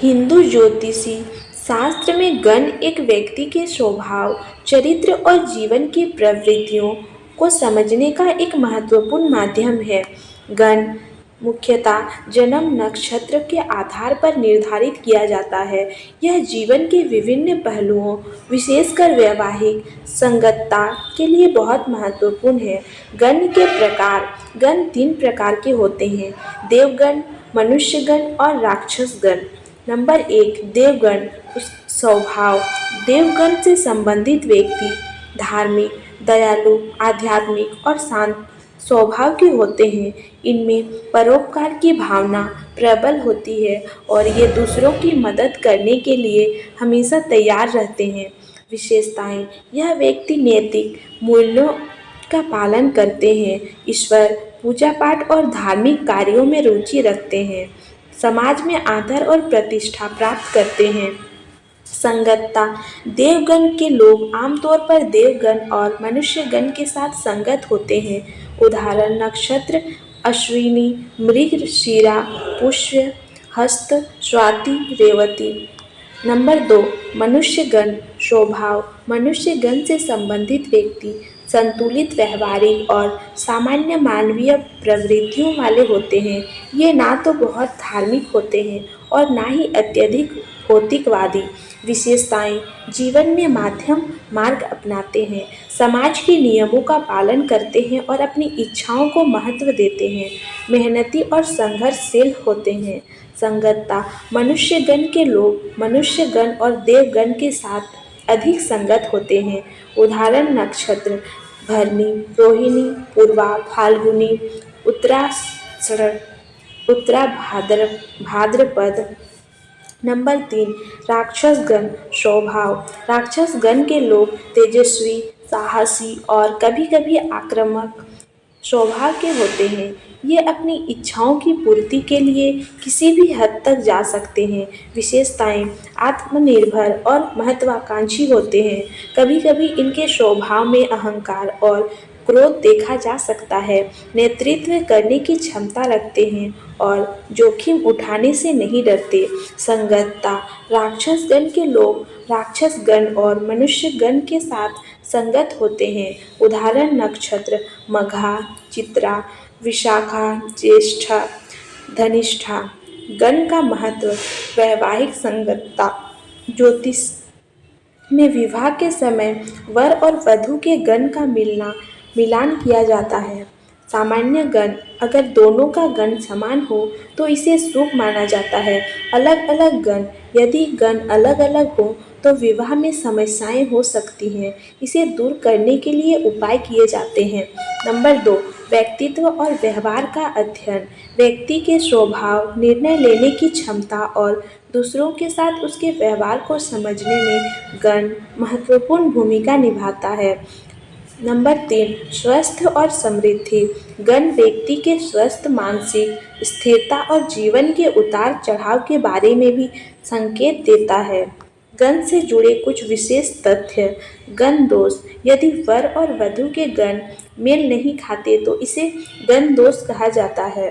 हिंदू ज्योतिषी शास्त्र में गण एक व्यक्ति के स्वभाव, चरित्र और जीवन की प्रवृत्तियों को समझने का एक महत्वपूर्ण माध्यम है। गण मुख्यतः जन्म नक्षत्र के आधार पर निर्धारित किया जाता है। यह जीवन के विभिन्न पहलुओं, विशेषकर वैवाहिक संगतता के लिए बहुत महत्वपूर्ण है। गण के प्रकार। गण 3 प्रकार के होते हैं: देवगण, मनुष्यगण और राक्षसगण। नंबर 1, देवगण। स्वभाव। देवगण से संबंधित व्यक्ति धार्मिक, दयालु, आध्यात्मिक और शांत स्वभाव के होते हैं। इनमें परोपकार की भावना प्रबल होती है और ये दूसरों की मदद करने के लिए हमेशा तैयार रहते हैं। विशेषताएं: यह व्यक्ति नैतिक मूल्यों का पालन करते हैं, ईश्वर पूजा पाठ और धार्मिक कार्यों में रुचि रखते हैं, समाज में आदर और प्रतिष्ठा प्राप्त करते हैं। संगतता। देवगण के लोग आमतौर पर देवगण और मनुष्यगण के साथ संगत होते हैं। उदाहरण: नक्षत्र अश्विनी, मृगशिरा, पुष्य, हस्त, स्वाति, रेवती। नंबर 2, मनुष्यगण। स्वभाव। मनुष्यगण से संबंधित व्यक्ति संतुलित, व्यवहारिक और सामान्य मानवीय प्रवृत्तियों वाले होते हैं। ये ना तो बहुत धार्मिक होते हैं और ना ही अत्यधिक भौतिकवादी। विशेषताएं: जीवन में मध्यम मार्ग अपनाते हैं, समाज के नियमों का पालन करते हैं और अपनी इच्छाओं को महत्व देते हैं, मेहनती और संघर्षशील होते हैं। संगतता। मनुष्यगण के लोग मनुष्यगण और देवगण के साथ अधिक संगत होते हैं। उदाहरण: नक्षत्र भरणी, रोहिणी, पूर्वा, फाल्गुनी, उत्तराषाढ़, उत्तरा भाद्रपद। नंबर 3, राक्षसगण। स्वभाव। राक्षसगण के लोग तेजस्वी, साहसी और कभी-कभी आक्रामक स्वभाव के होते हैं। ये अपनी इच्छाओं की पूर्ति के लिए किसी भी हद तक जा सकते हैं। विशेषताएं: आत्मनिर्भर और महत्वाकांक्षी होते हैं। कभी-कभी इनके स्वभाव में अहंकार और क्रोध देखा जा सकता है। नेतृत्व करने की क्षमता रखते हैं और जोखिम उठाने से नहीं डरते। संगतता। राक्षसगण के लोग राक्षसगण और मनुष्यगण के साथ संगत होते हैं। उदाहरण: नक्षत्र मघा, चित्रा, विशाखा, ज्येष्ठा, धनिष्ठा। गण का महत्व। वैवाहिक संगतता। ज्योतिष में विवाह के समय वर और वधू के गण का मिलान किया जाता है। सामान्य गण। अगर दोनों का गण समान हो तो इसे शुभ माना जाता है। अलग अलग गण। यदि गण अलग अलग हो तो विवाह में समस्याएं हो सकती हैं। इसे दूर करने के लिए उपाय किए जाते हैं। नंबर 2, व्यक्तित्व और व्यवहार का अध्ययन। व्यक्ति के स्वभाव, निर्णय लेने की क्षमता और दूसरों के साथ उसके व्यवहार को समझने में गण महत्वपूर्ण भूमिका निभाता है। नंबर 3, स्वास्थ्य और समृद्धि। गण व्यक्ति के स्वास्थ्य, मानसिक स्थिरता और जीवन के उतार चढ़ाव के बारे में भी संकेत देता है। गण से जुड़े कुछ विशेष तथ्य। गण दोष। यदि वर और वधू के गण मेल नहीं खाते तो इसे गण दोष कहा जाता है।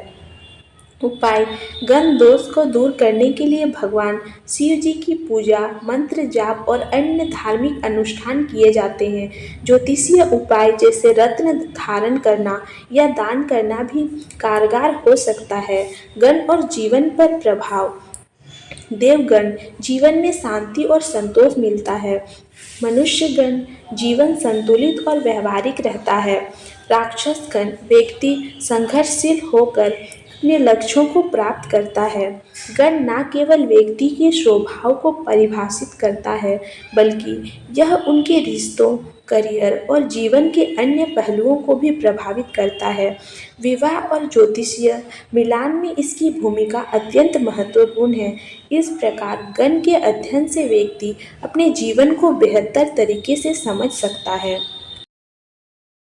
उपाय: गण दोष को दूर करने के लिए भगवान शिव जी की पूजा, मंत्र जाप और अन्य धार्मिक अनुष्ठान किए जाते हैं। ज्योतिषीय उपाय जैसे रत्न धारण करना या दान करना भी कारगर हो सकता है। गण और जीवन पर प्रभाव। देवगण। जीवन में शांति और संतोष मिलता है। मनुष्यगण। जीवन संतुलित और व्यवहारिक रहता है। राक्षसगण। व्यक्ति संघर्षशील होकर अपने लक्ष्यों को प्राप्त करता है। गण न केवल व्यक्ति के स्वभाव को परिभाषित करता है बल्कि यह उनके रिश्तों, करियर और जीवन के अन्य पहलुओं को भी प्रभावित करता है। विवाह और ज्योतिषीय मिलान में इसकी भूमिका अत्यंत महत्वपूर्ण है। इस प्रकार गण के अध्ययन से व्यक्ति अपने जीवन को बेहतर तरीके से समझ सकता है।